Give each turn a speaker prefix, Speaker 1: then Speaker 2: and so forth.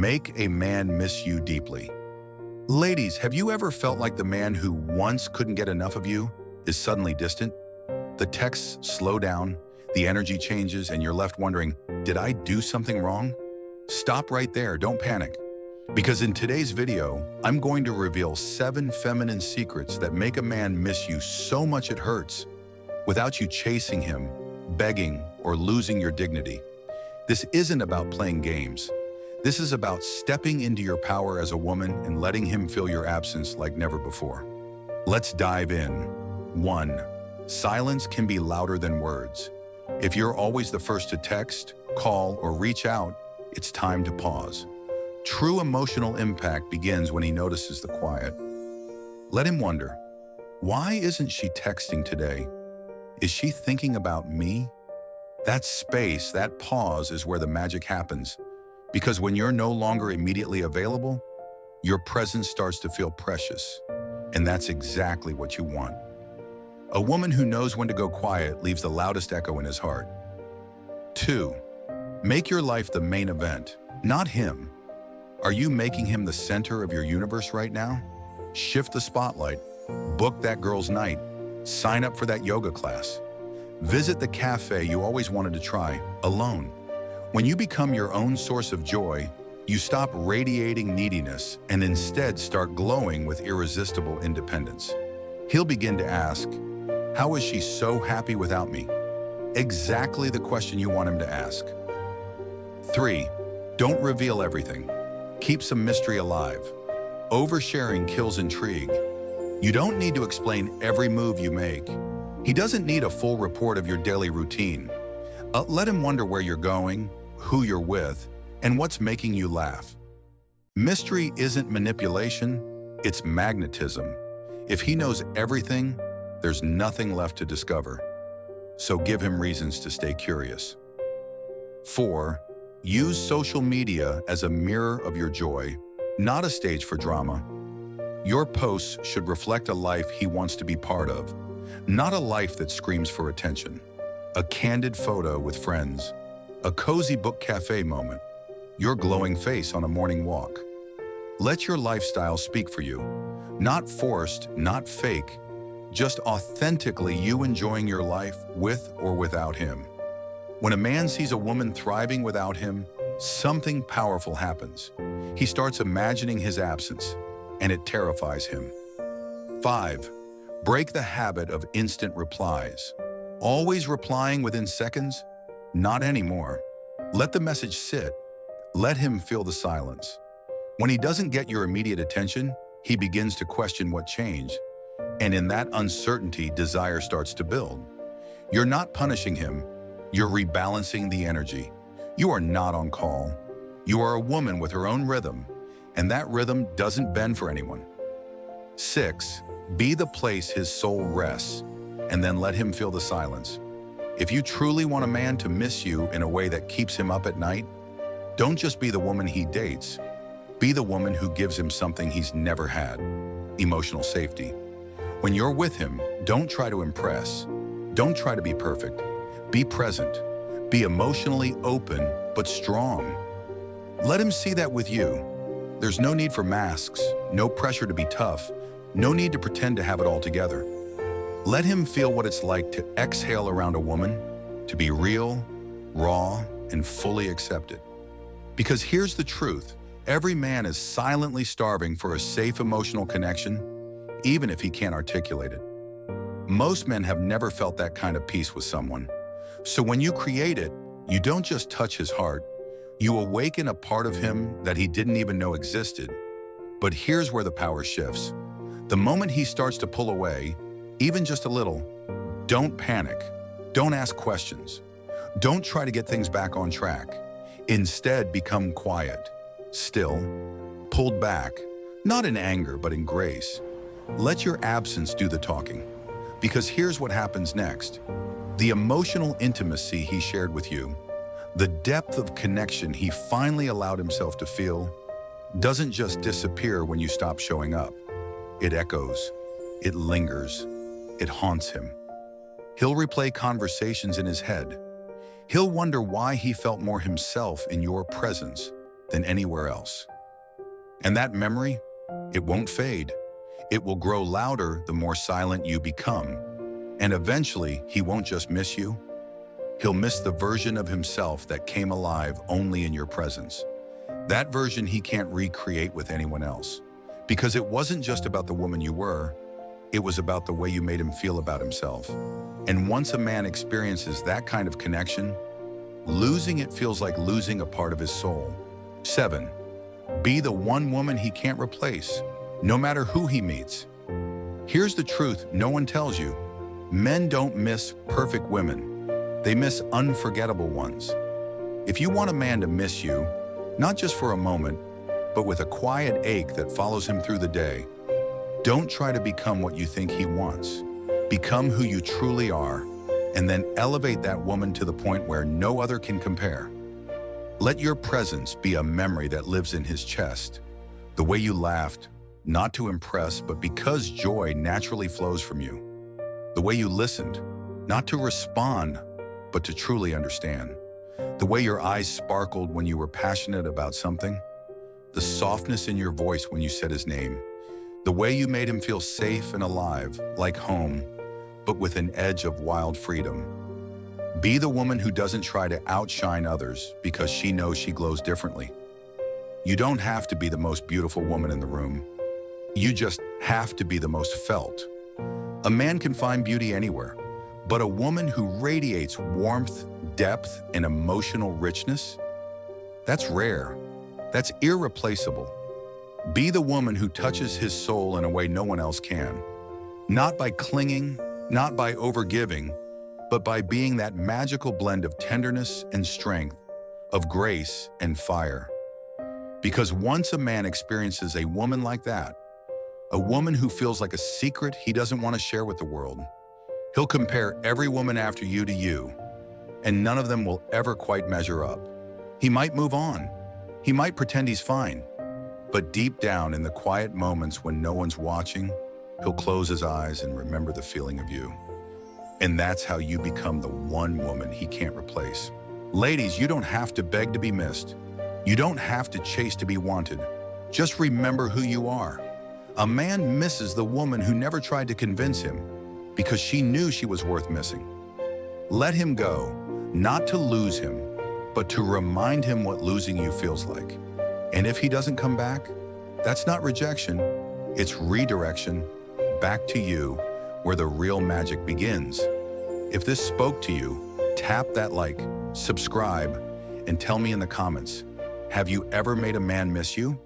Speaker 1: Make a man miss you deeply. Ladies, have you ever felt like the man who once couldn't get enough of you is suddenly distant? The texts slow down, the energy changes, and you're left wondering, did I do something wrong? Stop right there, don't panic. Because in today's video, I'm going to reveal 7 feminine secrets that make a man miss you so much it hurts, without you chasing him, begging, or losing your dignity. This isn't about playing games. This is about stepping into your power as a woman and letting him feel your absence like never before. Let's dive in. 1. Silence can be louder than words. If you're always the first to text, call, or reach out, it's time to pause. True emotional impact begins when he notices the quiet. Let him wonder, why isn't she texting today? Is she thinking about me? That space, that pause is where the magic happens. Because when you're no longer immediately available, your presence starts to feel precious. And that's exactly what you want. A woman who knows when to go quiet leaves the loudest echo in his heart. 2. Make your life the main event, not him. Are you making him the center of your universe right now? Shift the spotlight, book that girl's night, sign up for that yoga class. Visit the cafe you always wanted to try, alone. When you become your own source of joy, you stop radiating neediness and instead start glowing with irresistible independence. He'll begin to ask, how is she so happy without me? Exactly the question you want him to ask. 3. Don't reveal everything. Keep some mystery alive. Oversharing kills intrigue. You don't need to explain every move you make. He doesn't need a full report of your daily routine. Let him wonder where you're going, who you're with, and what's making you laugh. Mystery isn't manipulation, it's magnetism. If he knows everything, there's nothing left to discover. So give him reasons to stay curious. 4. Use social media as a mirror of your joy, not a stage for drama. Your posts should reflect a life he wants to be part of, not a life that screams for attention. A candid photo with friends, a cozy book cafe moment, your glowing face on a morning walk. Let your lifestyle speak for you. Not forced, not fake, just authentically you enjoying your life with or without him. When a man sees a woman thriving without him, something powerful happens. He starts imagining his absence, and it terrifies him. 5. Break the habit of instant replies. Always replying within seconds? Not anymore. Let the message sit. Let him feel the silence. When he doesn't get your immediate attention, he begins to question what changed. And in that uncertainty, desire starts to build. You're not punishing him. You're rebalancing the energy. You are not on call. You are a woman with her own rhythm, and that rhythm doesn't bend for anyone. 6. Be the place his soul rests, and then let him feel the silence. If you truly want a man to miss you in a way that keeps him up at night, don't just be the woman he dates. Be the woman who gives him something he's never had, emotional safety. When you're with him, don't try to impress. Don't try to be perfect. Be present. Be emotionally open, but strong. Let him see that with you. There's no need for masks, no pressure to be tough, no need to pretend to have it all together. Let him feel what it's like to exhale around a woman, to be real, raw, and fully accepted. Because here's the truth, every man is silently starving for a safe emotional connection, even if he can't articulate it. Most men have never felt that kind of peace with someone. So when you create it, you don't just touch his heart, you awaken a part of him that he didn't even know existed. But here's where the power shifts. The moment he starts to pull away, even just a little, don't panic. Don't ask questions. Don't try to get things back on track. Instead, become quiet, still, pulled back, not in anger, but in grace. Let your absence do the talking. Because here's what happens next. The emotional intimacy he shared with you, the depth of connection he finally allowed himself to feel, doesn't just disappear when you stop showing up. It echoes, it lingers, it haunts him. He'll replay conversations in his head. He'll wonder why he felt more himself in your presence. than anywhere else. And that memory, it won't fade. It will grow louder the more silent you become. And eventually, he won't just miss you. He'll miss the version of himself that came alive only in your presence. That version he can't recreate with anyone else. Because it wasn't just about the woman you were, it was about the way you made him feel about himself. And once a man experiences that kind of connection, losing it feels like losing a part of his soul. 7. Be the one woman he can't replace, no matter who he meets. Here's the truth no one tells you. Men don't miss perfect women. They miss unforgettable ones. If you want a man to miss you, not just for a moment, but with a quiet ache that follows him through the day, don't try to become what you think he wants. Become who you truly are, and then elevate that woman to the point where no other can compare. Let your presence be a memory that lives in his chest. The way you laughed, not to impress, but because joy naturally flows from you. The way you listened, not to respond, but to truly understand. The way your eyes sparkled when you were passionate about something. The softness in your voice when you said his name. The way you made him feel safe and alive, like home, but with an edge of wild freedom. Be the woman who doesn't try to outshine others because she knows she glows differently. You don't have to be the most beautiful woman in the room. You just have to be the most felt. A man can find beauty anywhere, but a woman who radiates warmth, depth, and emotional richness, that's rare. That's irreplaceable. Be the woman who touches his soul in a way no one else can. Not by clinging, not by overgiving, but by being that magical blend of tenderness and strength, of grace and fire. Because once a man experiences a woman like that, a woman who feels like a secret he doesn't want to share with the world, he'll compare every woman after you to you, and none of them will ever quite measure up. He might move on. He might pretend he's fine. But deep down in the quiet moments when no one's watching, he'll close his eyes and remember the feeling of you. And that's how you become the one woman he can't replace. Ladies, you don't have to beg to be missed. You don't have to chase to be wanted. Just remember who you are. A man misses the woman who never tried to convince him because she knew she was worth missing. Let him go, not to lose him, but to remind him what losing you feels like. And if he doesn't come back, that's not rejection, it's redirection back to you where the real magic begins. If this spoke to you, tap that like, subscribe, and tell me in the comments, have you ever made a man miss you?